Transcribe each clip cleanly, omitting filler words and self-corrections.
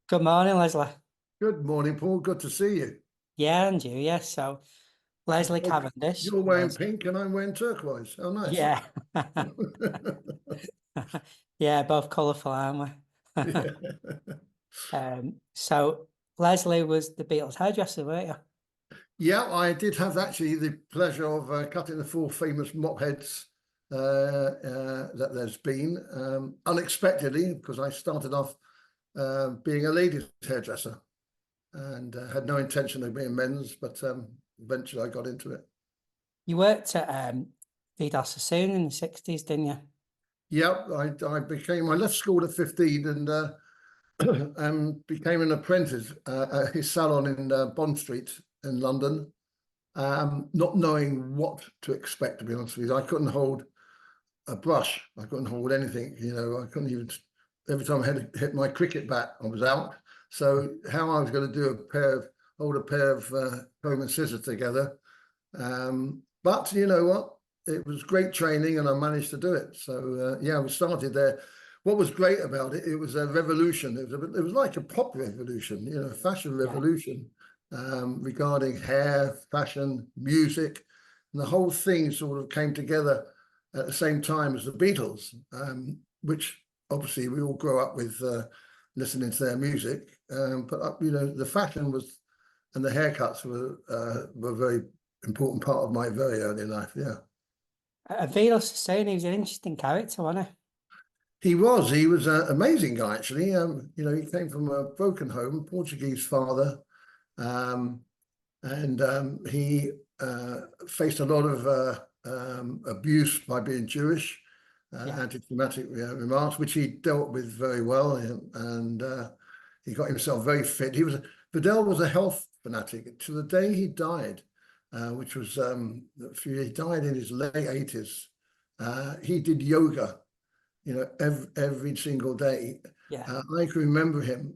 Good morning, Leslie. Good morning, Paul. Good to see you. Yeah, and you, yes. So, Leslie Cavendish You're wearing was, pink and I'm wearing turquoise. How nice. yeah, yeah, both colourful, aren't we? Yeah. So Leslie was the Beatles hairdresser, weren't you? Yeah, I did have actually the pleasure of cutting the four famous mop heads that there's been unexpectedly, because I started off being a ladies hairdresser and had no intention of being men's, but eventually I got into it. You worked at Vidal Sassoon in the 60s, didn't you? Yeah, I left school at 15 and became an apprentice at his salon in Bond Street in London, not knowing what to expect, to be honest with you. I couldn't hold a brush. I couldn't hold anything. I couldn't even, every time I had to hit my cricket bat, I was out. So how I was going to hold a pair of comb and scissors together. But you know what? It was great training and I managed to do it. So yeah, we started there. What was great about it, it was a revolution. It was like a pop revolution, a fashion revolution regarding hair, fashion, music. And the whole thing sort of came together at the same time as the Beatles, which obviously we all grew up with listening to their music. But the fashion was, and the haircuts were a very important part of my very early life. Yeah. Vidal Sassoon, he was an interesting character, wasn't He was an amazing guy, actually. He came from a broken home, Portuguese father, and he faced a lot of abuse by being Jewish, anti-Semitic remarks, which he dealt with very well, and he got himself very fit. Vidal was a health fanatic to the day he died, which was he died in his late 80s. He did yoga, every single day. Yeah. I can remember him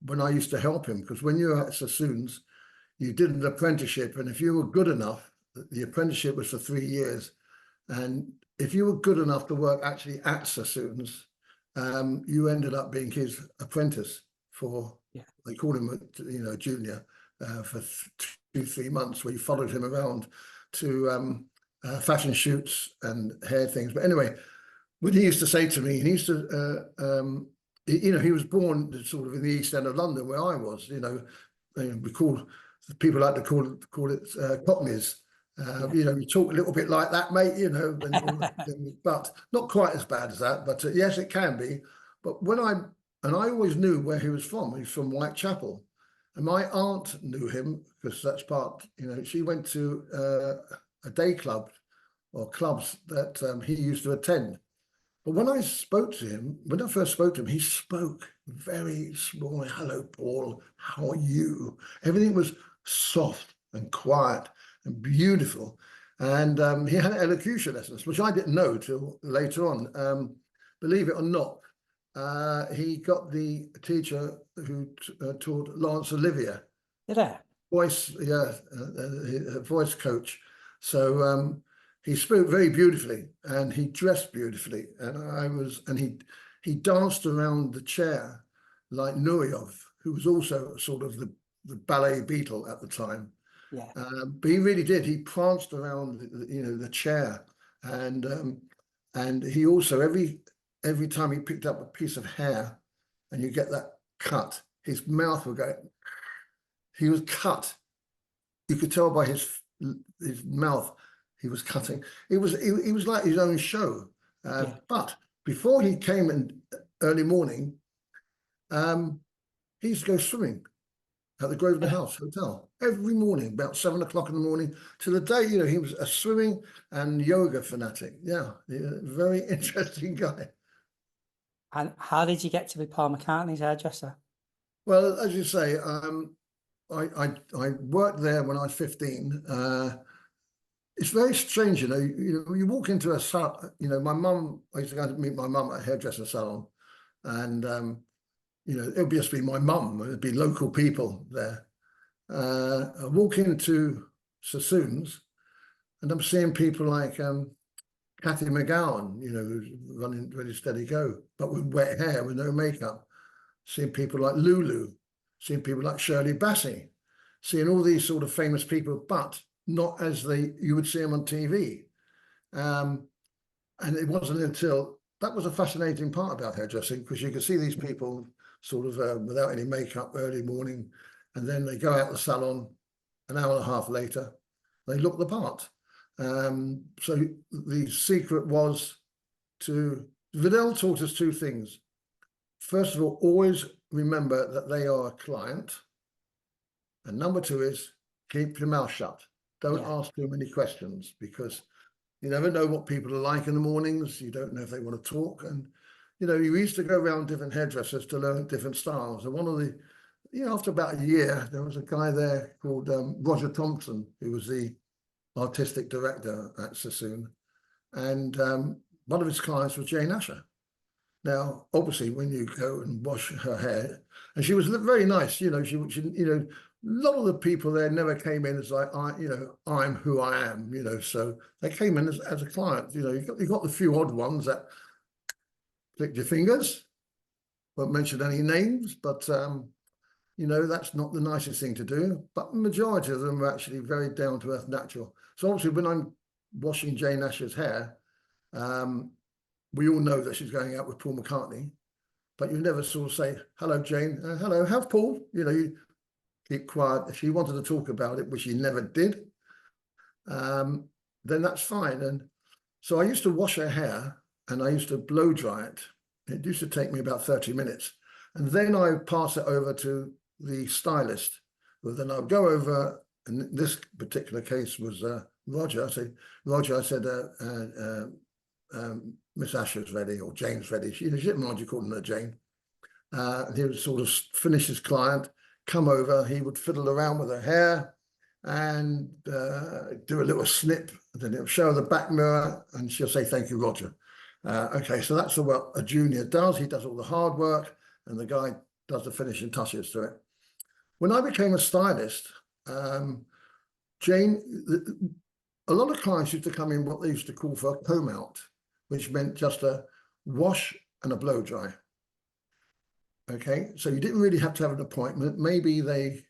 when I used to help him, because when you were at Sassoon's, you did an apprenticeship, and if you were good enough, the apprenticeship was for 3 years, and if you were good enough to work actually at Sassoon's, you ended up being his apprentice for, they called him a junior, for 2-3 months, where you followed him around to fashion shoots and hair things. But anyway, what he used to say to me, he used to, he was born sort of in the East End of London, where I was. People like to call it Cockneys. You talk a little bit like that, mate. But not quite as bad as that. But yes, it can be. But I always knew where he was from. He's from Whitechapel, and my aunt knew him because that's part. She went to a day club or clubs that he used to attend. But when I first spoke to him, he spoke very small. Hello, Paul. How are you? Everything was soft and quiet and beautiful. And he had elocution lessons, which I didn't know till later on. Believe it or not, he got the teacher who taught Laurence Olivier. Did I? Voice, voice coach. So he spoke very beautifully, and he dressed beautifully, and he danced around the chair like Nureyev, who was also sort of the ballet Beatle at the time. Yeah. But he really did. He pranced around, the chair, and he also every time he picked up a piece of hair, and you get that cut, his mouth would go. He was cut. You could tell by his mouth. He was cutting. It was like his own show. But before he came in early morning, he used to go swimming at the Grosvenor House Hotel every morning, about 7 o'clock in the morning, to the day. He was a swimming and yoga fanatic. Yeah, very interesting guy. And how did you get to be Paul McCartney's hairdresser? Well, as you say, I worked there when I was 15. It's very strange, you walk into a salon, my mum, I used to go to meet my mum at a hairdresser salon, and, it would just be my mum, it'd be local people there. I walk into Sassoon's, and I'm seeing people like Cathy McGowan, who's running Ready Steady Go, but with wet hair, with no makeup. seeing people like Lulu, seeing people like Shirley Bassey, seeing all these sort of famous people, but not as you would see them on TV. And it wasn't until, that was a fascinating part about hairdressing, because you could see these people sort of without any makeup early morning, and then they go out the salon an hour and a half later, they look the part. So the secret was Vidal taught us two things. First of all, always remember that they are a client. And number two is keep your mouth shut. Don't ask too many questions, because you never know what people are like in the mornings. You don't know if they want to talk. And, you know, you used to go around different hairdressers to learn different styles. And one of the, after about a year, there was a guy there called Roger Thompson, who was the artistic director at Sassoon. And one of his clients was Jane Asher. Now, obviously, when you go and wash her hair, and she was very nice, she a lot of the people there never came in as like, I'm who I am, so they came in as a client. You got the few odd ones that clicked your fingers, won't mention any names, but that's not the nicest thing to do. But the majority of them are actually very down to earth, natural. So obviously, when I'm washing Jane Asher's hair, we all know that she's going out with Paul McCartney, but you never sort of say, hello, Jane, hello, how's Paul? You keep quiet. If she wanted to talk about it, which she never did, then that's fine. And so I used to wash her hair and I used to blow dry it. It used to take me about 30 minutes. And then I would pass it over to the stylist. Well, then I'd go over, and this particular case was Roger. I said, Miss Asher's ready, or Jane's ready. She didn't mind you calling her Jane. He would sort of finish his client, come over, he would fiddle around with her hair and do a little snip. And then he'll show her the back mirror and she'll say, thank you, Roger. Okay, so that's what a junior does. He does all the hard work and the guy does the finishing touches to it. When I became a stylist, Jane, a lot of clients used to come in what they used to call for a comb out, which meant just a wash and a blow dry. Okay, so you didn't really have to have an appointment. Maybe they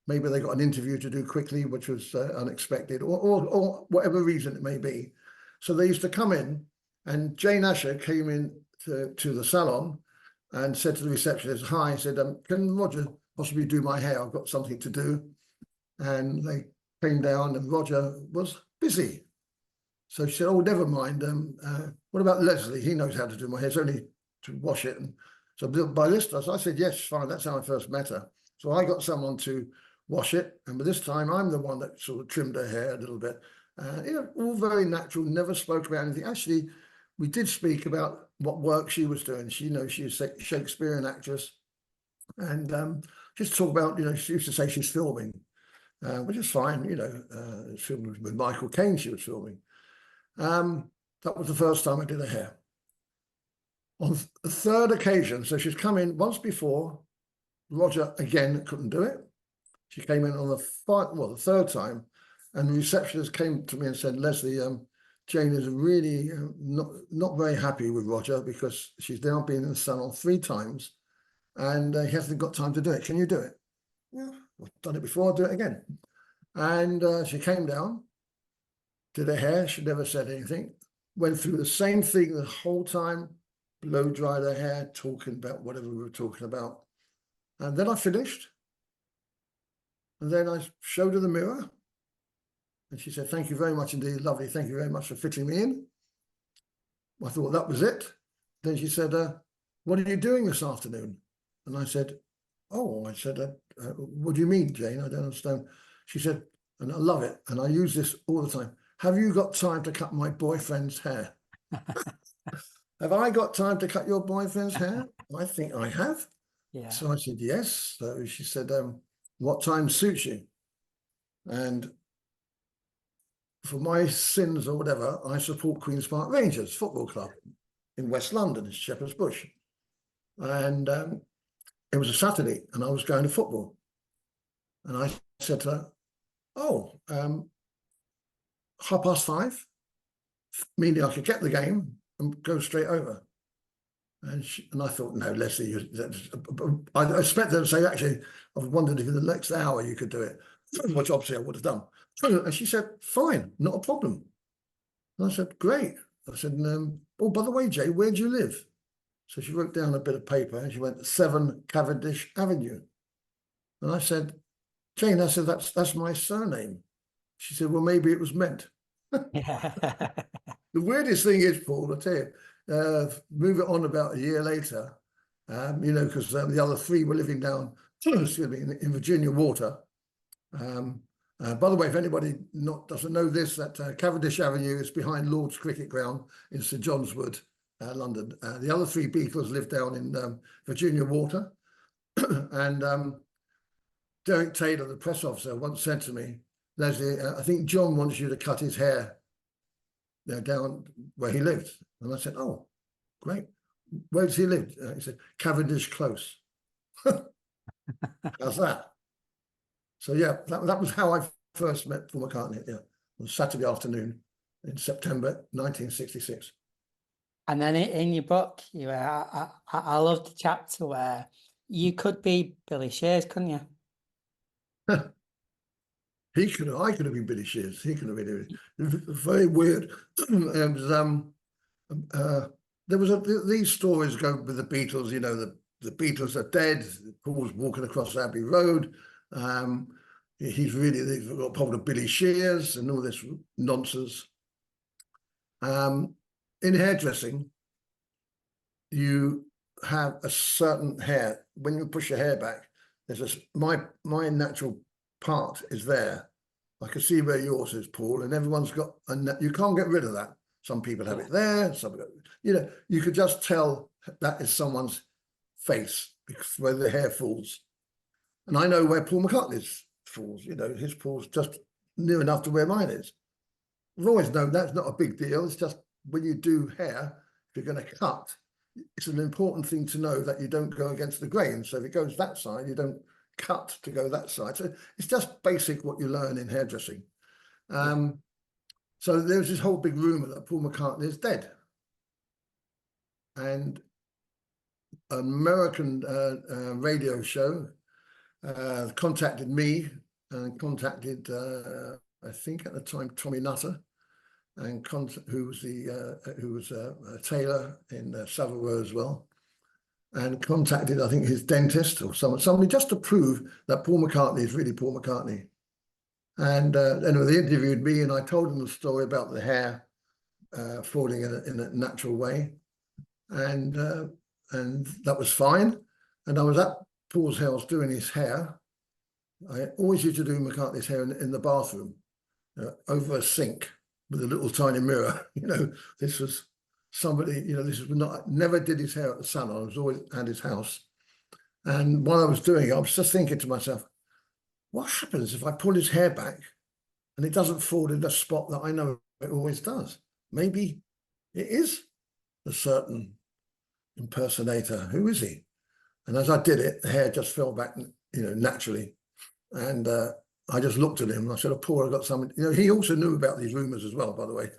got an interview to do quickly, which was unexpected, or whatever reason it may be. So they used to come in, and Jane Asher came in to the salon and said to the receptionist, hi, said, can Roger possibly do my hair? I've got something to do. And they came down and Roger was busy. So she said, oh, never mind. What about Leslie? He knows how to do my hair. It's only to wash it. And so by this time, I said, yes, fine. That's how I first met her. So I got someone to wash it. And by this time, I'm the one that sort of trimmed her hair a little bit. All very natural, never spoke about anything. Actually, we did speak about what work she was doing. She's a Shakespearean actress. And just talk about, she used to say she's filming, which is fine, filming with Michael Caine she was filming. That was the first time I did her hair. On the third occasion, so she's come in once before, Roger again couldn't do it. She came in on the third time, and the receptionist came to me and said, Leslie, Jane is really not very happy with Roger because she's now been in the salon 3 times and he hasn't got time to do it. Can you do it? Yeah, I've done it before, I'll do it again. And she came down, did her hair, she never said anything, went through the same thing the whole time, blow dried her hair, talking about whatever we were talking about. And then I finished. And then I showed her the mirror. And she said, thank you very much indeed, lovely. Thank you very much for fitting me in. I thought that was it. Then she said, what are you doing this afternoon? And I said, what do you mean, Jane? I don't understand. She said, and I love it, and I use this all the time. Have you got time to cut my boyfriend's hair? Have I got time to cut your boyfriend's hair? I think I have. Yeah. So I said, yes. So she said, what time suits you? And for my sins or whatever, I support Queen's Park Rangers Football Club in West London, in Shepherd's Bush. And it was a Saturday and I was going to football. And I said to her, 5:30, meaning I could get the game and go straight over. And I thought, no, Leslie, I expected her to say, actually, I've wondered if in the next hour you could do it, which obviously I would have done. And she said, fine, not a problem. And I said, great. I said, oh, by the way, Jay, where do you live? So she wrote down a bit of paper and she went, 7 Cavendish Avenue. And I said, Jane, I said, that's my surname. She said, well, maybe it was meant. The weirdest thing is, Paul, I'll tell you, move it on about a year later, you know, because the other 3 were living down, excuse me, in Virginia Water. By the way, if anybody doesn't know this, that Cavendish Avenue is behind Lord's Cricket Ground in St John's Wood, London. The other 3 Beatles lived down in Virginia Water. And Derek Taylor, the press officer, once said to me, Leslie, I think John wants you to cut his hair down where he lived. And I said, oh, great. Where does he live? He said, Cavendish Close. How's that? So yeah, that was how I first met Paul McCartney, yeah, on Saturday afternoon in September 1966. And then in your book, I love the chapter where you could be Billy Shears, couldn't you? I could have been Billy Shears. He could have been. It was very weird. There was these stories go with the Beatles. You know, the Beatles are dead. Paul's walking across Abbey Road. They've got a problem with Billy Shears and all this nonsense. In hairdressing, you have a certain hair. When you push your hair back, there's my natural part is there. I can see where yours is, Paul, and everyone's got, and you can't get rid of that. Some people have it there, some, you know, you could just tell that is someone's face because where the hair falls. And I know where Paul McCartney's falls, you know, his falls just near enough to where mine is. I've always known that's not a big deal. It's just when you do hair, if you're going to cut, it's an important thing to know that you don't go against the grain. So if it goes that side, you don't cut to go that side. So it's just basic what you learn in hairdressing. So there's this whole big rumor that Paul McCartney is dead. And an American radio show contacted me and contacted, I think at the time, Tommy Nutter, and who was a tailor in Savile Row as well, and contacted, I think, his dentist or somebody just to prove that Paul McCartney is really Paul McCartney. And anyway, they interviewed me, and I told them the story about the hair falling in a natural way, and that was fine. And I was at Paul's house doing his hair. I always used to do McCartney's hair in the bathroom, over a sink with a little tiny mirror. You know, this was somebody, you know, this was not, never did his hair at the salon. I was always at his house. And while I was doing it, I was just thinking to myself, what happens if I pull his hair back and it doesn't fall in the spot that I know it always does? Maybe it is a certain impersonator. Who is he? And as I did it, the hair just fell back, you know, naturally. And I just looked at him and I said, oh, Paul, I've got something. You know, he also knew about these rumors as well, by the way.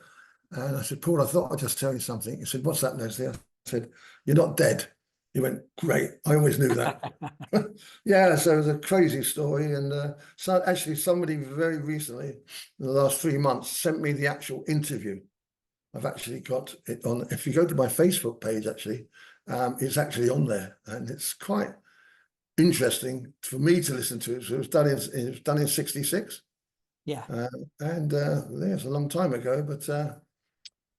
And I said, Paul, I thought I'd just tell you something. He said, what's that, Leslie? I said, you're not dead. He went, great. I always knew that. Yeah, so it was a crazy story. And so actually somebody very recently, in the last 3 months, sent me the actual interview. I've actually got it on. If you go to my Facebook page, actually, it's actually on there. And it's quite interesting for me to listen to it. So it was done in 66. Yeah. It's a long time ago, but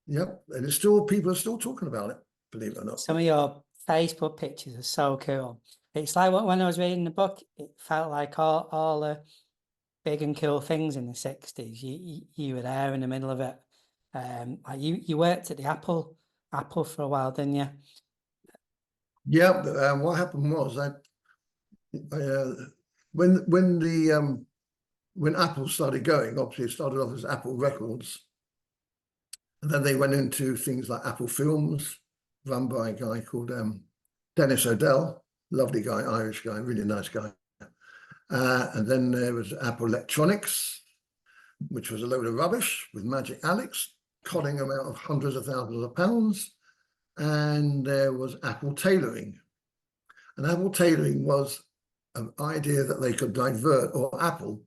yep. And it's still, people are still talking about it, believe it or not. Some of your Facebook pictures are so cool. It's like when I was reading the book, it felt like all the big and cool things in the 60s. You were there in the middle of it. Like you worked at the Apple for a while, didn't you? Yeah. What happened was when Apple started going, obviously it started off as Apple Records, and then they went into things like Apple Films, run by a guy called Dennis O'Dell, lovely guy, Irish guy, really nice guy. And then there was Apple Electronics, which was a load of rubbish with Magic Alex, conning them out of hundreds of thousands of pounds. and there was Apple Tailoring. And Apple Tailoring was an idea that they could divert, or Apple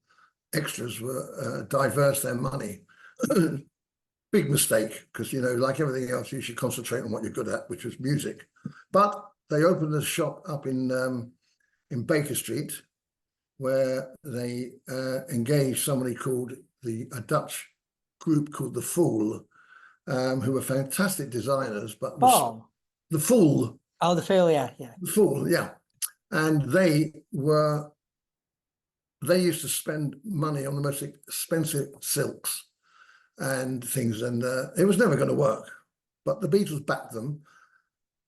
extras were diverse their money. Big mistake, because, you know, like everything else, you should concentrate on what you're good at, which was music. But they opened a shop up in Baker Street, where they engaged somebody called a Dutch group called The Fool, who were fantastic designers, but Paul. The Fool. Oh, the Fool, yeah. The Fool, yeah. And they used to spend money on the most expensive silks and things, and it was never going to work. But the Beatles backed them.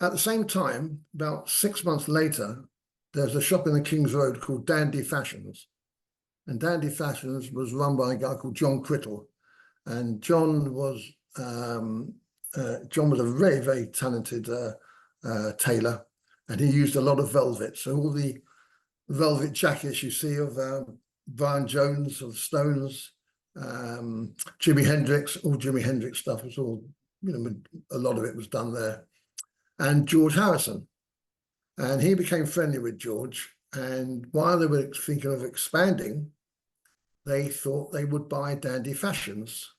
At the same time, about 6 months later, there's a shop in the King's Road called Dandy Fashions. And Dandy Fashions was run by a guy called John Crittall. And John was a very, very talented tailor, and he used a lot of velvet. So all the velvet jackets you see of Brian Jones, of Stones, Jimi Hendrix, all Jimi Hendrix stuff was all, you know, a lot of it was done there. And George Harrison. And he became friendly with George. And while they were thinking of expanding, they thought they would buy Dandy Fashions.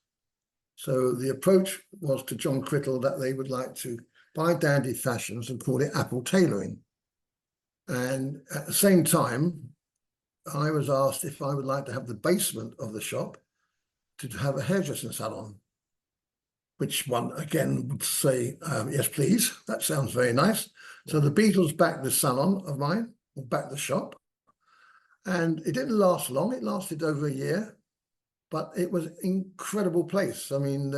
So the approach was to John Crittall that they would like to buy Dandy Fashions and call it Apple Tailoring. And at the same time, I was asked if I would like to have the basement of the shop to have a hairdressing salon, which one again would say, yes, please. That sounds very nice. So the Beatles backed the salon of mine, or backed the shop. And it didn't last long. It lasted over a year, but it was an incredible place. I mean,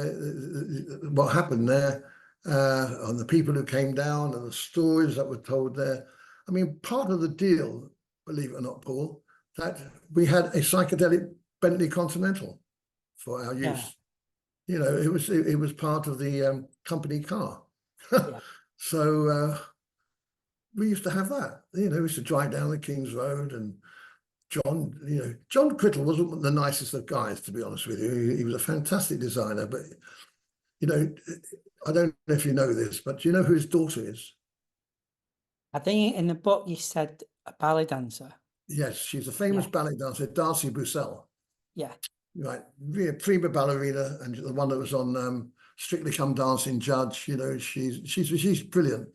what happened there, and the people who came down and the stories that were told there. I mean, part of the deal, believe it or not, Paul, that we had a psychedelic Bentley Continental for our use. Yeah. You know, it was part of the company car. Yeah. So we used to have that. You know, we used to drive down the King's Road, and John Crittall wasn't the nicest of guys, to be honest with you. He was a fantastic designer, but, you know, I don't know if you know this, but do you know who his daughter is? I think in the book you said a ballet dancer. Yes, she's a famous ballet dancer, Darcy Bussell. Yeah. Right, really prima ballerina, and the one that was on Strictly Come Dancing judge. You know, she's brilliant.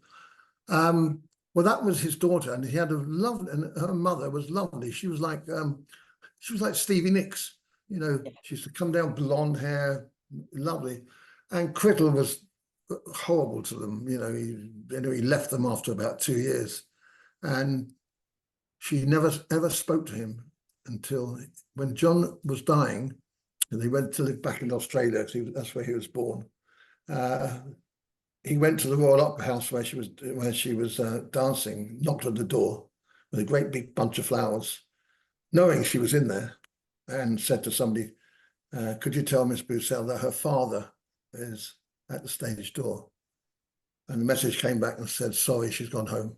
Well, that was his daughter, and he had a lovely, and her mother was lovely. She was like Stevie Nicks. You know, she used to come down, blonde hair, lovely. And Crittall was horrible to them. You know, he left them after about 2 years, and she never ever spoke to him until when John was dying, and they went to live back in Australia, because that's where he was born. He went to the Royal Opera House where she was dancing, knocked on the door with a great big bunch of flowers, knowing she was in there, and said to somebody, could you tell Miss Bussell that her father is at the stage door? And the message came back and said, sorry, she's gone home.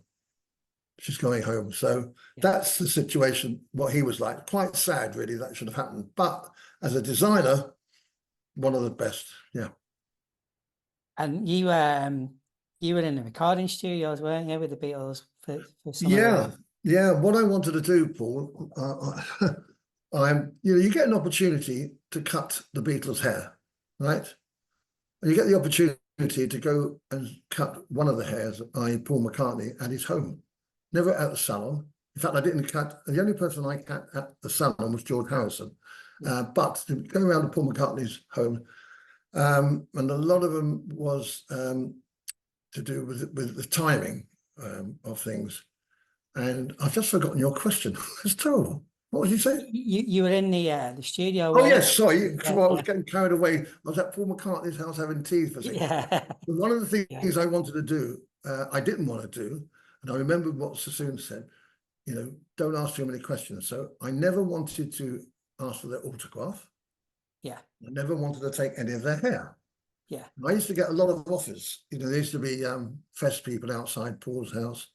She's going home. So that's the situation, what he was like. Quite sad, really, that should have happened. But as a designer, one of the best, yeah. And you were in the recording studios, weren't you, with the Beatles for some Yeah. What I wanted to do, Paul, you get an opportunity to cut the Beatles' hair, right? And you get the opportunity to go and cut one of the hairs by Paul McCartney at his home. Never at the salon. In fact, I didn't cut. The only person I cut at the salon was George Harrison. But to go around to Paul McCartney's home, and a lot of them was to do with the timing of things. And I've just forgotten your question. It's terrible. What was you saying? You were in the studio. Oh, yes, sorry. I was getting carried away. I was at Paul McCartney's house having tea for 6 months. Yeah. One of the things I wanted to do, I didn't want to do, and I remember what Sassoon said, you know, don't ask too many questions. So I never wanted to ask for their autograph. Yeah. I never wanted to take any of their hair. Yeah. I used to get a lot of offers. You know, there used to be fest people outside Paul's house.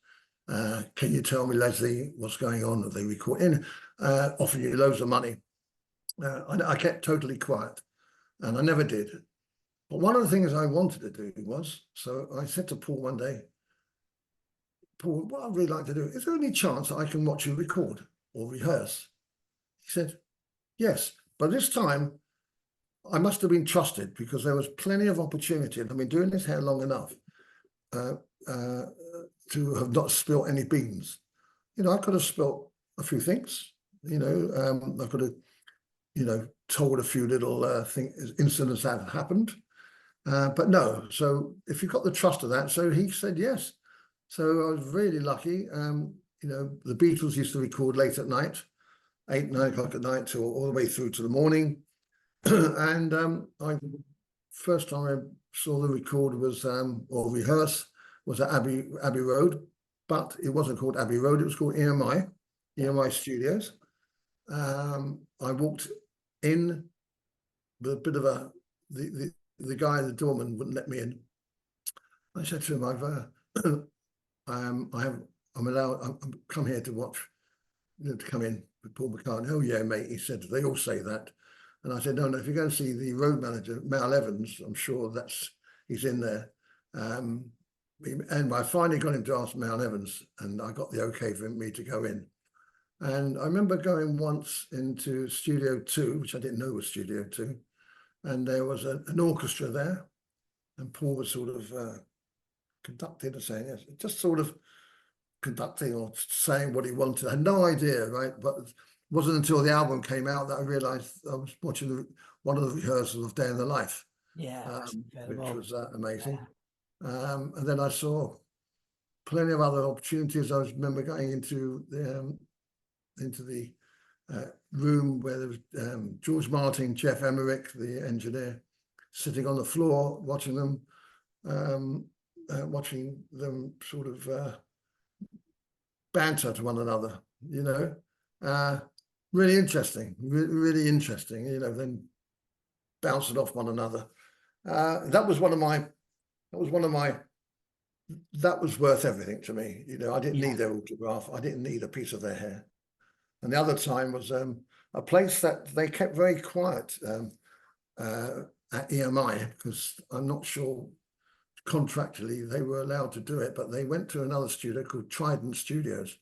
Can you tell me, Leslie, what's going on? Are they recording? Offering you loads of money. I kept totally quiet, and I never did. But one of the things I wanted to do was, so I said to Paul one day, Paul, what I'd really like to do, is there any chance that I can watch you record or rehearse? He said, yes. But this time, I must have been trusted because there was plenty of opportunity. And I've been doing this hair long enough to have not spilt any beans. You know, I could have spilt a few things. You know, I could have, you know, told a few little incidents that had happened. But no, so if you got the trust of that, so he said yes. So I was really lucky. You know, the Beatles used to record late at night, 8, 9 o'clock at night, till all the way through to the morning. And first time I saw the record was or rehearse was at Abbey Road, but it wasn't called Abbey Road, it was called EMI Studios. I walked in with a bit of a the guy, the doorman, wouldn't let me in. I said to him, I'm come here to watch, to come in with Paul McCartney. Oh yeah, mate, he said, they all say that. And I said, no, if you're going to see the road manager, Mal Evans, I'm sure he's in there. And I finally got him to ask Mal Evans, and I got the okay for me to go in. And I remember going once into Studio 2, which I didn't know was Studio 2, and there was an orchestra there, and Paul was sort of conducting or saying, yes, just sort of conducting or saying what he wanted. I had no idea, right? But it wasn't until the album came out that I realized I was watching one of the rehearsals of Day in the Life, which was amazing. Yeah. And then I saw plenty of other opportunities. I remember going into the room where there was George Martin, Jeff Emmerich, the engineer, sitting on the floor watching them sort of banter to one another, you know. Really interesting, really interesting, you know, then bouncing off one another. That was worth everything to me. You know, I didn't need their autograph. I didn't need a piece of their hair. And the other time was a place that they kept very quiet at EMI, because I'm not sure contractually they were allowed to do it, but they went to another studio called Trident Studios,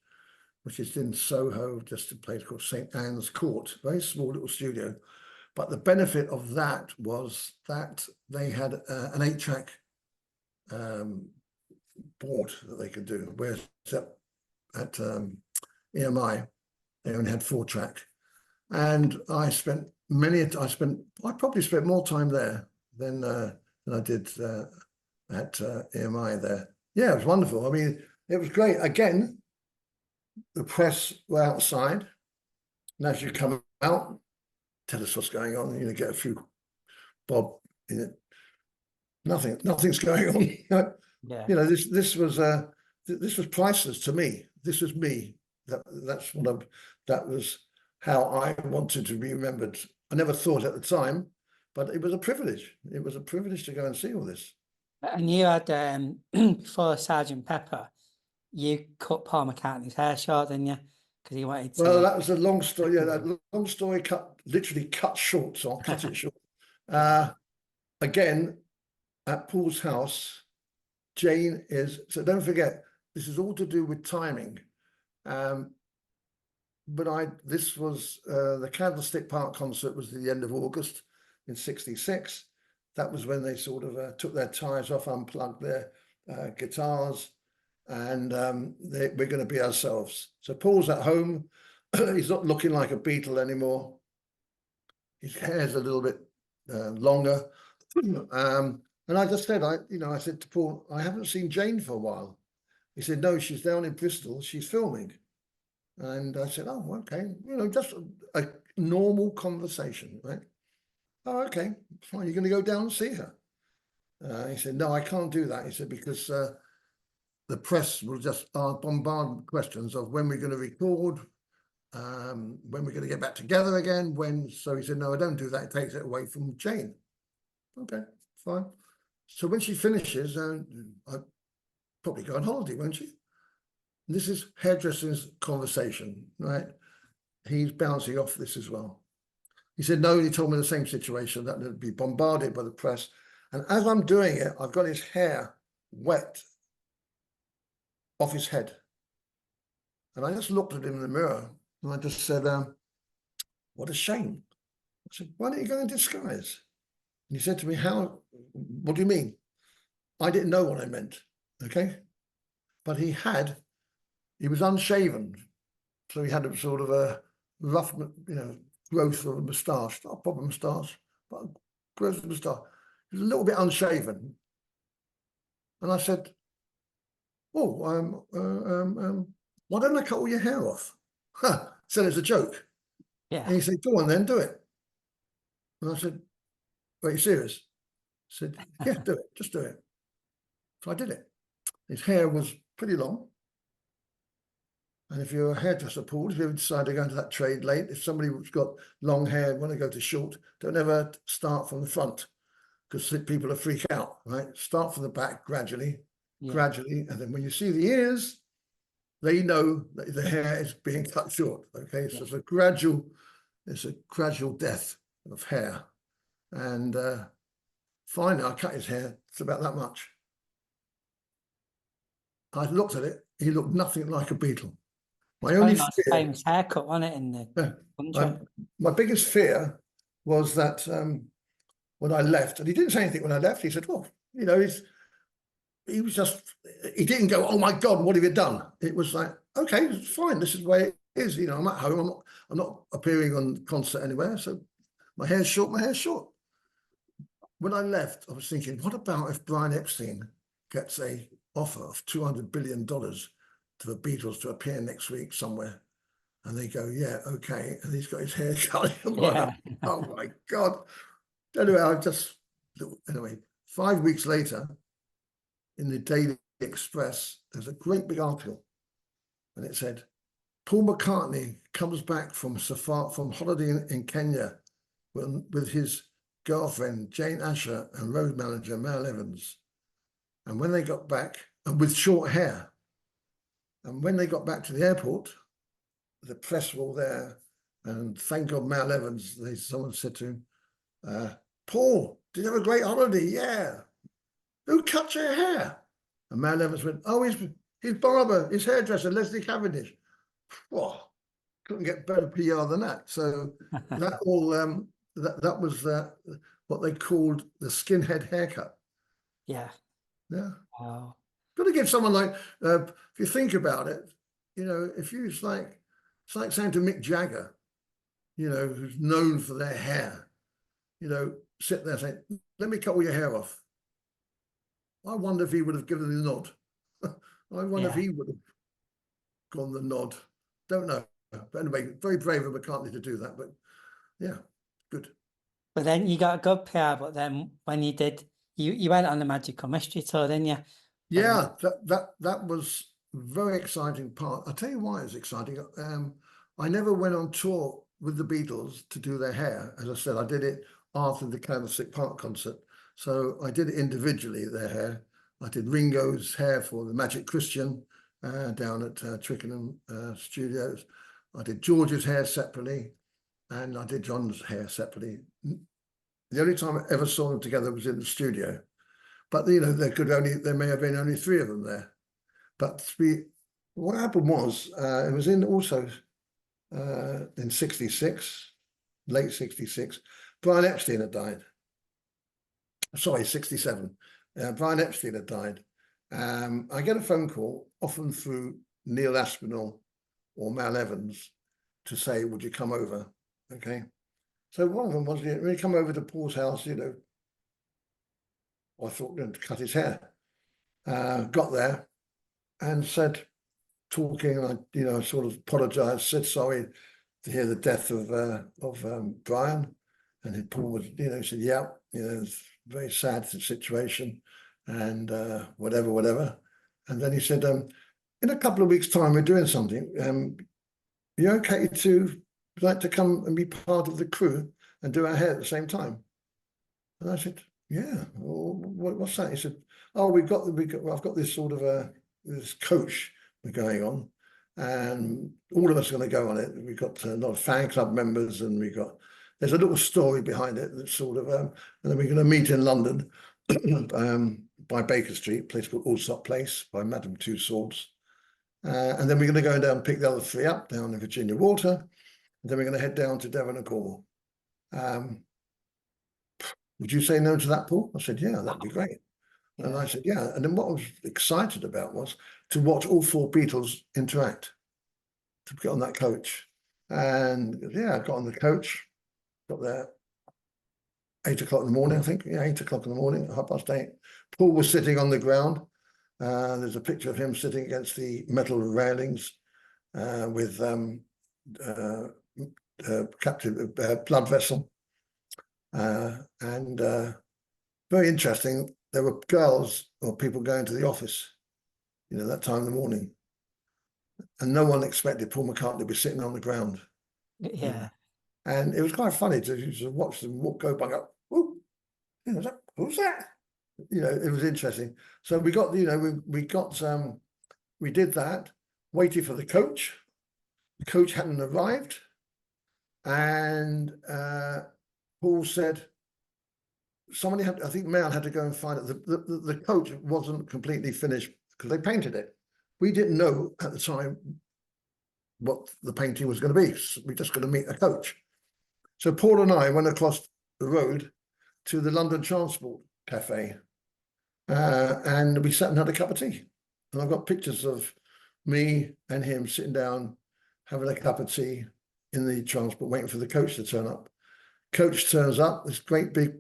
which is in Soho, just a place called St. Anne's Court, very small little studio. But the benefit of that was that they had an 8-track board that they could do, whereas at EMI, they only had 4-track. And I probably spent more time there than I did at EMI there. Yeah, it was wonderful. I mean, it was great. Again, the press were outside, and as you come out, tell us what's going on. You know, get a few bob. You know, nothing's going on. Yeah. You know, this was priceless to me. This was me. That was how I wanted to be remembered. I never thought at the time, but it was a privilege. It was a privilege to go and see all this. And you had before Sergeant Pepper, you cut Paul McCartney's hair short, didn't you? Because he wanted to. Well, that was a long story. Yeah, that long story literally cut short. So I'll cut it short. Again, at Paul's house, Jane is. So don't forget, this is all to do with timing. But this was the Candlestick Park concert was at the end of August in '66. That was when they sort of took their ties off, unplugged their guitars, and we're going to be ourselves. So Paul's at home. He's not looking like a Beatle anymore. His hair's a little bit longer. And I just said, I said to Paul, I haven't seen Jane for a while. He said, no, she's down in Bristol. She's filming. And I said, oh, okay. You know, just a normal conversation, right? Oh, okay, fine. You're going to go down and see her. He said, no, I can't do that. He said, because the press will just bombard questions of when we're going to record, when we're going to get back together again, when. So he said, no, I don't do that. It takes it away from Jane. Okay, fine. So when she finishes, I'll probably go on holiday, won't she? This is Hairdresser's conversation, right? He's bouncing off this as well. He said, no, he told me the same situation, that they'd be bombarded by the press. And as I'm doing it, I've got his hair wet off his head. And I just looked at him in the mirror and I just said, what a shame. I said, why don't you go in disguise? And he said to me, what do you mean? I didn't know what I meant, okay? But he was unshaven. So he had a sort of a rough, growth of a moustache, not a proper moustache, but a growth of a moustache. He was a little bit unshaven. And I said, oh, why don't I cut all your hair off? Said it's a joke. Yeah. And he said, go on then, do it. And I said, are you serious? I said, yeah, do it, just do it. So I did it. His hair was pretty long. And if you're a hairdresser, Paul, if you ever decide to go into that trade late, if somebody who's got long hair and want to go to short, don't ever start from the front because people will freak out, right? Start from the back gradually, and then when you see the ears, they know that the hair is being cut short, okay? So it's a gradual death of hair. And finally, I cut his hair. It's about that much. I looked at it. He looked nothing like a Beatle. My only fear, famous haircut, wasn't it, in the country? My biggest fear was that when I left, and he didn't say anything when I left. He said, "Well, he was just." He didn't go, "Oh my God, what have you done?" It was like, "Okay, it's fine. This is the way it is. I'm at home. I'm not appearing on concert anywhere. So my hair's short. My hair's short." When I left, I was thinking, what about if Brian Epstein gets a offer of $200 billion to the Beatles to appear next week somewhere? And they go, yeah, okay. And he's got his hair cut. Like, oh my God. Anyway, 5 weeks later, in the Daily Express, there's a great big article. And it said, Paul McCartney comes back from holiday in Kenya with his girlfriend, Jane Asher, and road manager, Mal Evans. And when they got back, and with short hair, and when they got back to the airport, the press were all there, and thank God Mal Evans, someone said to him, Paul, did you have a great holiday? Yeah. Who cut your hair? And Mal Evans went, oh, his barber, his hairdresser, Leslie Cavendish. Well, couldn't get better PR than that. So that all, that was what they called the skinhead haircut. Yeah. Yeah. Wow. Got to give someone like, if you think about it, it's like saying to Mick Jagger, who's known for their hair, sit there saying, let me cut all your hair off. I wonder if he would have given the nod. I wonder if he would have gone the nod. Don't know. But anyway, very brave of McCartney to do that. But yeah, good. But then you got a good PR. But then when you did, you went on the Magical Mystery Tour, didn't you? Yeah, that was a very exciting part. I'll tell you why it was exciting. I never went on tour with the Beatles to do their hair. As I said, I did it after the Candlestick Park concert. So I did it individually, their hair. I did Ringo's hair for the Magic Christian down at Twickenham Studios. I did George's hair separately, and I did John's hair separately. The only time I ever saw them together was in the studio. But there may have been only 3 of them there. But what happened was it was in 66, late 66. Brian Epstein had died. Sorry, 67. Brian Epstein had died. I get a phone call, often through Neil Aspinall or Mal Evans, to say, would you come over? Okay. So one of them was, when you come over to Paul's house, I thought to cut his hair. Got there and said, talking, and I sort of apologized, said sorry to hear the death of Brian. And Paul was, said, yeah, it's a very sad situation and whatever. And then he said, in a couple of weeks' time, we're doing something. You okay to like to come and be part of the crew and do our hair at the same time? And I said, yeah. Well, what's that? He said, oh, I've got this sort of this coach we're going on, and all of us are going to go on it. We've got a lot of fan club members, and there's a little story behind it that's sort of, and then we're going to meet in London. by Baker Street, a place called Allsop Place by Madame Two Swords. And then we're going to go down and pick the other 3 up down in Virginia Water. And then we're going to head down to Devon and Cornwall. Would you say no to that, Paul? I said, yeah, that'd be great. And I said, yeah. And then what I was excited about was to watch all 4 Beatles interact, to get on that coach. And yeah, I got on the coach, got there 8 o'clock in the morning, I think. Yeah, 8 o'clock in the morning, 8:30. Paul was sitting on the ground. There's a picture of him sitting against the metal railings with captive blood vessel. And very interesting, there were girls or people going to the office, you know, that time in the morning. And no one expected Paul McCartney to be sitting on the ground. Yeah. And it was quite funny to watch them go back up. Ooh, you know, who's that? You know, it was interesting. So we got, you know, we did that, waited for the coach. The coach hadn't arrived. And Paul said, somebody had, I think Mel had to go and find it. The coach wasn't completely finished because they painted it. We didn't know at the time what the painting was going to be. So we're just going to meet a coach. So Paul and I went across the road to the London Transport Cafe, and we sat and had a cup of tea. And I've got pictures of me and him sitting down, having a cup of tea in the transport, waiting for the coach to turn up. Coach turns up, this great big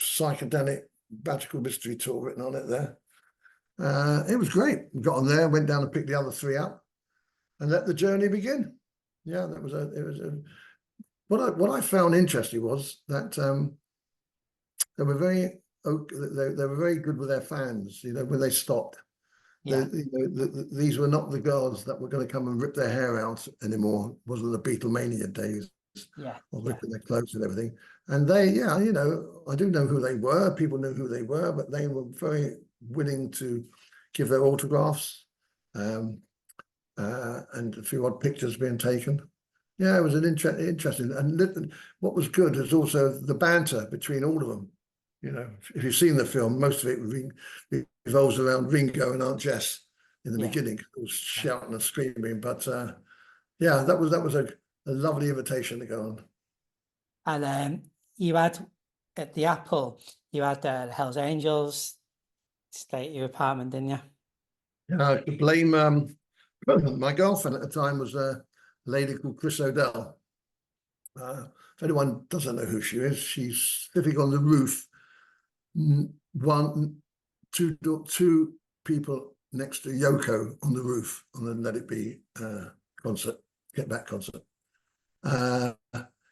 psychedelic magical mystery tour written on it there. It was great. We got on there, went down and picked the other 3 up, and let the journey begin. Yeah, that was what I found interesting was that they were very good with their fans. You know, when they stopped. Yeah. These were not the girls that were going to come and rip their hair out anymore. It wasn't the Beatlemania days. Yeah, or ripping their clothes and everything. And they, yeah, you know, I do know who they were. People knew who they were, but they were very willing to give their autographs, and a few odd pictures being taken. Yeah, it was an interesting. And what was good is also the banter between all of them. You know, if you've seen the film, most of it revolves around Ringo and Aunt Jess in the beginning, all shouting and screaming. But yeah, that was a lovely invitation to go on. And you had at the Apple, you had the Hells Angels stay at your apartment, didn't you? Yeah, I could blame my girlfriend at the time was a lady called Chris O'Dell. If anyone doesn't know who she is, she's sitting on the roof, two people next to Yoko on the roof on the Let It Be concert, Get Back concert.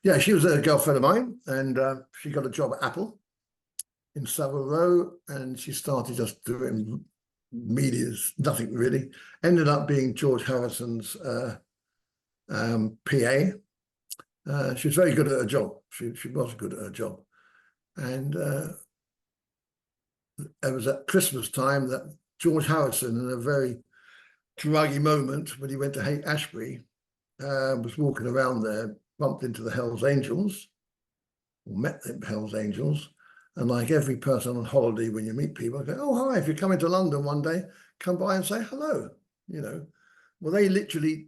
Yeah, she was a girlfriend of mine, and she got a job at Apple in Savile Row, and she started just doing medias, nothing really. Ended up being George Harrison's PA. She was very good at her job. She was good at her job. And it was at Christmas time that George Harrison, in a very druggy moment when he went to Haight-Ashbury, was walking around there, bumped into the Hells Angels, or met the Hells Angels. And like every person on holiday, when you meet people, I go, oh, hi, if you're coming to London one day, come by and say hello, you know. Well, they literally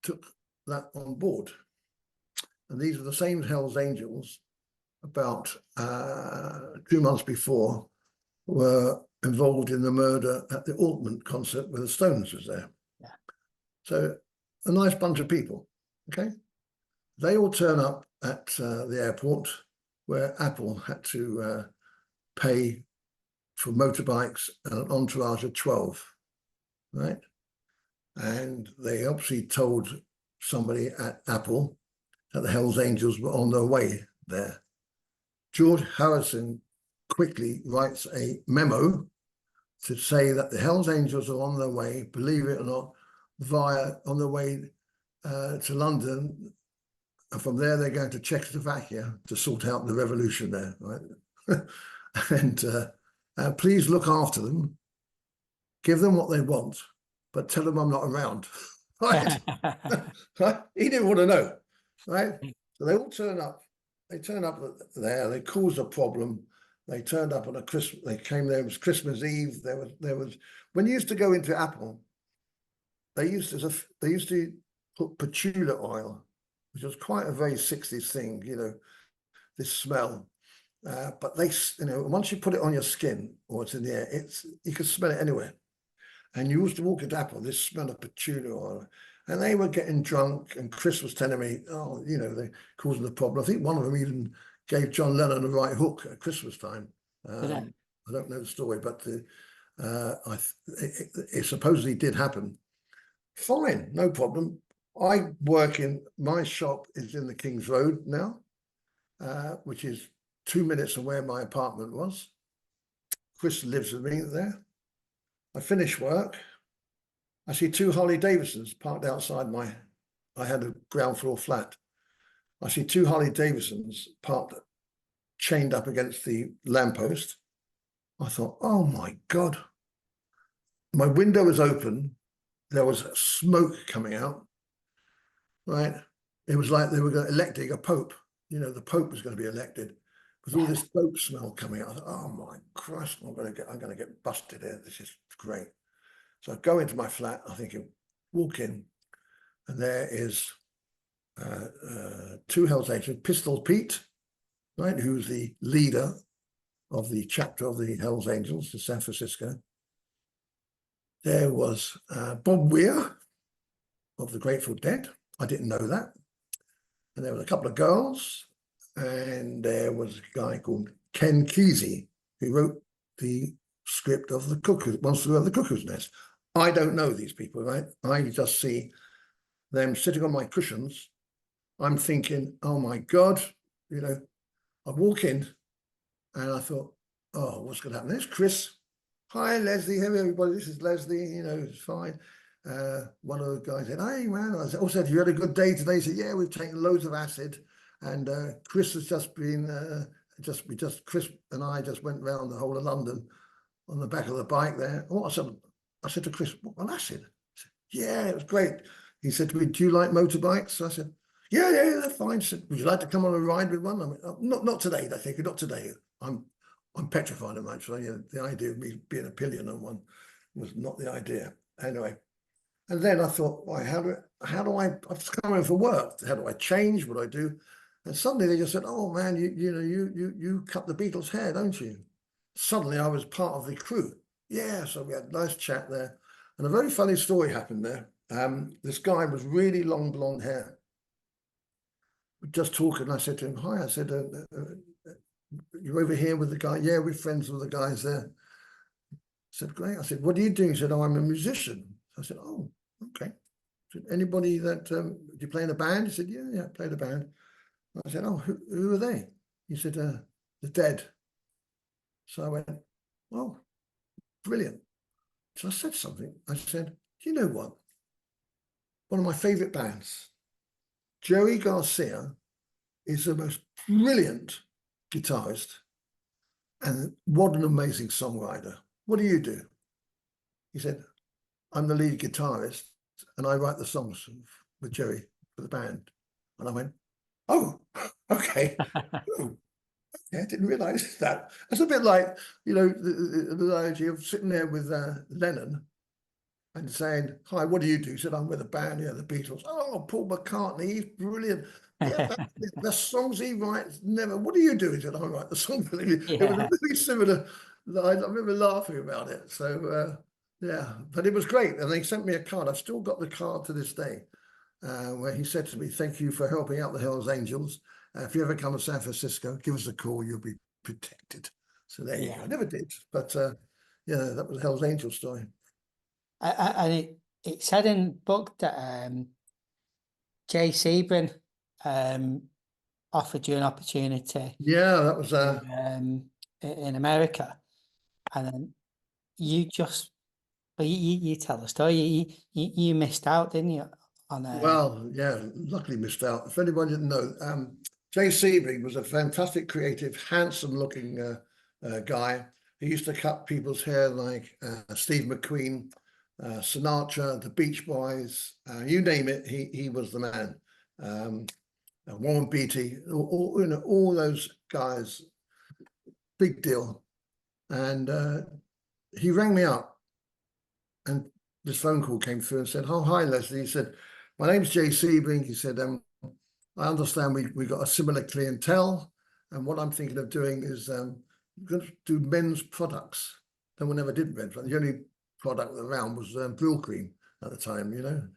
took that on board. And these are the same Hells Angels about 2 months before were involved in the murder at the Altman concert where the Stones was there. Yeah. So a nice bunch of people, okay? They all turn up at the airport where Apple had to pay for motorbikes and an entourage of 12, right? And they obviously told somebody at Apple that the Hells Angels were on their way there. George Harrison quickly writes a memo to say that the Hells Angels are on their way, believe it or not, on their way to London. And from there, they're going to Czechoslovakia to sort out the revolution there, right? And please look after them, give them what they want, but tell them I'm not around, right? Right? He didn't want to know, right? So they all turn up. They turn up there. They cause a problem. They turned up on a Christmas. They came there. It was Christmas Eve. There was when you used to go into Apple. They used to put patchouli oil, which was quite a very 60s thing. You know, this smell. But once you put it on your skin or it's in the air, you can smell it anywhere. And you used to walk into Apple, this smell of patchouli oil. And they were getting drunk, and Chris was telling me, oh, you know, they're causing the problem. I think one of them even gave John Lennon a right hook at Christmas time. I don't know the story, but it supposedly did happen. Fine, no problem. My shop is in the King's Road now, which is 2 minutes from where my apartment was. Chris lives with me there. I finish work. I see 2 Harley Davidsons parked outside I had a ground floor flat. I see 2 Harley Davidsons parked, chained up against the lamppost. I thought, oh my God. My window was open. There was smoke coming out, right? It was like they were electing a pope. You know, the pope was going to be elected. With all this dope smell coming out, I thought, oh my Christ, I'm going to get busted here. This is great. So I go into my flat, I think, walk in, and there is 2 Hells Angels, Pistol Pete, right, who's the leader of the chapter of the Hells Angels in San Francisco. There was Bob Weir of the Grateful Dead. I didn't know that. And there was a couple of girls, and there was a guy called Ken Kesey, who wrote the script of Once Flew Over the Cuckoo's Nest. I don't know these people, right? I just see them sitting on my cushions. I'm thinking, oh my God, you know, I walk in and I thought, oh, what's going to happen? There's Chris. Hi, Leslie. Hey, everybody. This is Leslie. You know, it's fine. One of the guys said, hey, man. I said, have you had a good day today? He said, yeah, we've taken loads of acid. And Chris has just been, Chris and I just went around the whole of London on the back of the bike there. Oh, I said to Chris, what, on acid? He said, yeah, it was great. He said to me, do you like motorbikes? I said, yeah, they're fine. He said, would you like to come on a ride with one? I mean, not today, I think, not today. I'm petrified of actually. The idea of me being a pillion on one was not the idea. Anyway, and then I thought, well, how do I was coming for work? How do I change? What do I do? And suddenly they just said, oh man, you cut the Beatles' hair, don't you? Suddenly I was part of the crew. Yeah, so we had a nice chat there. And a very funny story happened there. This guy was really long blonde hair. Just talking, I said to him, hi, I said, you're over here with the guy? Yeah, we're friends with the guys there. I said, great. I said, what do you do? He said, oh, I'm a musician. I said, oh, okay. I said, anybody that, do you play in a band? He said, yeah, I play in a band. I said, oh, who are they? He said, the Dead. So I went, oh, brilliant. So I said something. I said, do you know what? One of my favorite bands, Joey Garcia, is the most brilliant guitarist, and what an amazing songwriter. What do you do? He said, I'm the lead guitarist and I write the songs with Joey for the band. And I went, oh, okay. Oh, yeah, I didn't realize that. It's a bit like, you know, the idea of sitting there with Lennon and saying, hi, what do you do? He said, I'm with a band, yeah, the Beatles. Oh, Paul McCartney, he's brilliant. Yeah, the songs he writes, never. What do you do? He said, I write the song for you. It was a really similar. I remember laughing about it. So, yeah, but it was great. And they sent me a card. I've still got the card to this day, where he said to me, thank you for helping out the Hells Angels. If you ever come to San Francisco, give us a call. You'll be protected. So there you go. I never did. But, yeah, that was a Hells Angels story. And it said in the book that Jay Sebring offered you an opportunity. Yeah, that was in America, and then you just, well, you tell the story. You missed out, didn't you? On well, yeah, luckily missed out. If anybody didn't know, Jay Sebring was a fantastic, creative, handsome-looking guy. He used to cut people's hair like Steve McQueen, Sinatra, the Beach Boys, you name it, he was the man. Warren Beatty, all those guys big deal. And he rang me up, and this phone call came through and said, "Oh, hi, Leslie." He said, "My name's Jay Sebring." He said, "I understand we got a similar clientele, and what I'm thinking of doing is going to do men's products." No one ever did men's. The only product around was Brill cream at the time, you know,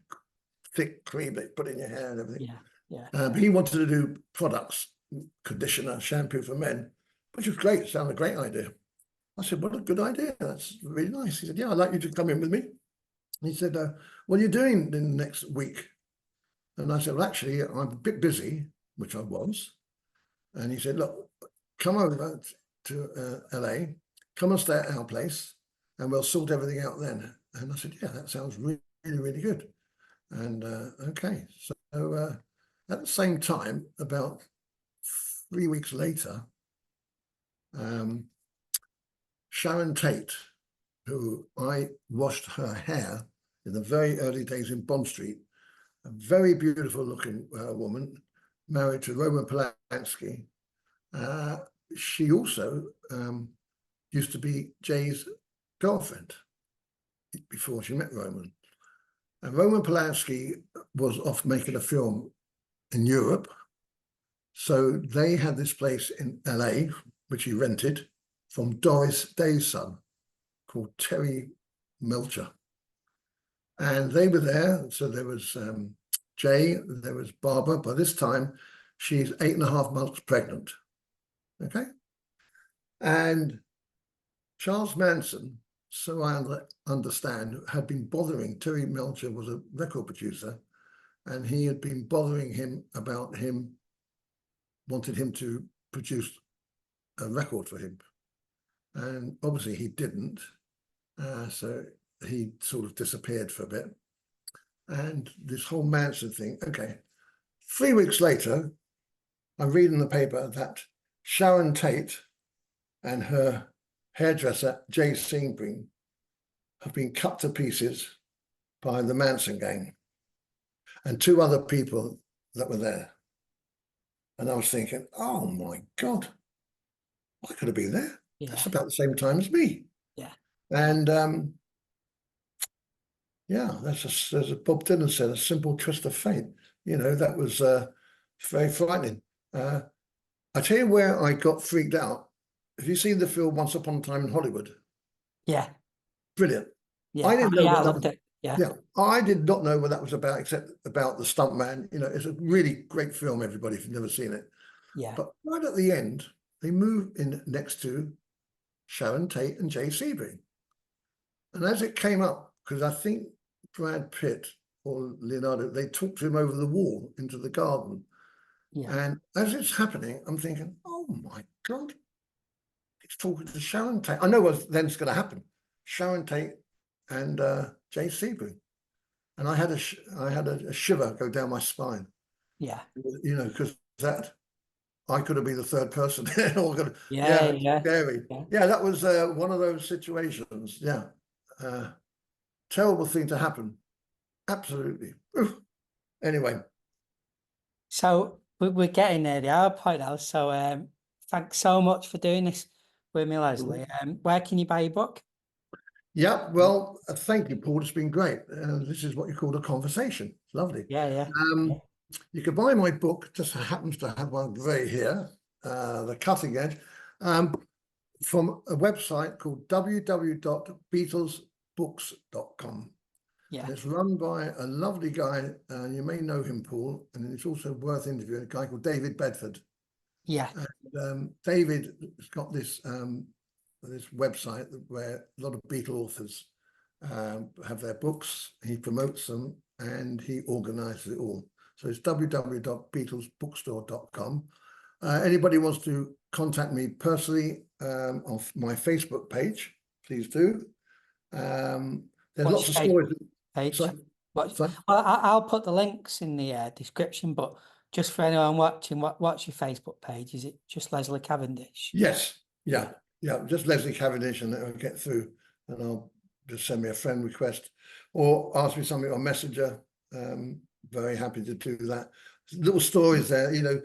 thick cream that you put in your hair and everything. Yeah. But he wanted to do products, conditioner, shampoo for men, which was great. It sounded a great idea. I said, "What a good idea. That's really nice." He said, "Yeah, I'd like you to come in with me." He said, "What are you doing in the next week?" And I said, "Well, actually, I'm a bit busy," which I was. And he said, "Look, come over to LA, come and stay at our place, and we'll sort everything out then." And I said, "Yeah, that sounds really, really good." And okay, so at the same time, about 3 weeks later, Sharon Tate, who I washed her hair in the very early days in Bond Street, a very beautiful looking woman, married to Roman Polanski. She also used to be Jay's girlfriend before she met Roman. And Roman Polanski was off making a film in Europe. So they had this place in LA, which he rented from Doris Day's son, called Terry Melcher. And they were there. So there was Jay, there was Barbara. By this time, she's 8.5 months pregnant. Okay. And Charles Manson, so I understand, had been bothering. Terry Melcher was a record producer, and he had been bothering him about wanted him to produce a record for him. And obviously he didn't. So he sort of disappeared for a bit. And this whole Manson thing, okay. 3 weeks later, I read in the paper that Sharon Tate and her hairdresser, Jay Sebring, have been cut to pieces by the Manson gang and 2 other people that were there. And I was thinking, oh my God, I could have been there. Yeah. That's about the same time as me. Yeah. And yeah, as Bob Dylan said, a simple twist of fate. You know, that was very frightening. I tell you where I got freaked out. Have you seen the film Once Upon a Time in Hollywood? Yeah. Brilliant. Yeah. I didn't know I what that loved was. it. Yeah. Yeah, I did not know what that was about, except about the stuntman. You know, it's a really great film, everybody, if you've never seen it. Yeah. But right at the end, they move in next to Sharon Tate and Jay Sebring. And as it came up, because I think Brad Pitt or Leonardo, they talked to him over the wall into the garden. Yeah. And as it's happening, I'm thinking, oh my God, he's talking to Sharon Tate. I know what then's going to happen. Sharon Tate and Jay Sebring. And I had a shiver go down my spine. Yeah. You know, because that I could have been the third person. Yeah. Scary. Yeah, that was one of those situations. Yeah. Terrible thing to happen. Absolutely. Oof. Anyway. So we're getting there, the hour point now. So thanks so much for doing this with me, Leslie. Where can you buy your book? Yeah, well, thank you, Paul. It's been great. This is what you call a conversation. It's lovely. Yeah. You can buy my book, just happens to have one right here, The Cutting Edge, from a website called www.beatlesbooks.com. Yeah. And it's run by a lovely guy, you may know him, Paul, and it's also worth interviewing, a guy called David Bedford. Yeah. And, David has got this website where a lot of Beatle authors have their books. He promotes them and he organizes it all. So it's www.beatlesbookstore.com. Anybody wants to contact me personally on my Facebook page, please do. There's lots of stories. Page? Sorry? Well, I'll put the links in the description, but just for anyone watching, what's your Facebook page? Is it just Leslie Cavendish? Yes. Yeah, just Leslie Cavendish, and it'll get through, and I'll just send me a friend request or ask me something on Messenger. Very happy to do that. Little stories there, you know.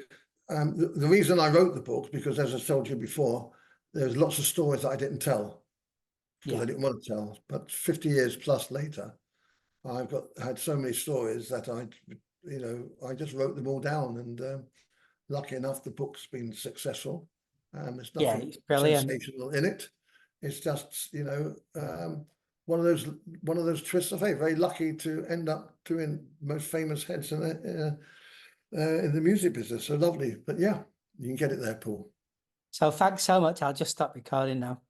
The reason I wrote the book, because as I told you before, there's lots of stories that I didn't tell because Yeah. I didn't want to tell. But 50 years plus later, I've had so many stories that I just wrote them all down, and lucky enough, the book's been successful. There's Yeah, nothing it's brilliant. sensational in it. It's just, one of those twists of fate. Very lucky to end up doing most famous heads in the music business. So lovely. But yeah, you can get it there, Paul. So thanks so much. I'll just stop recording now.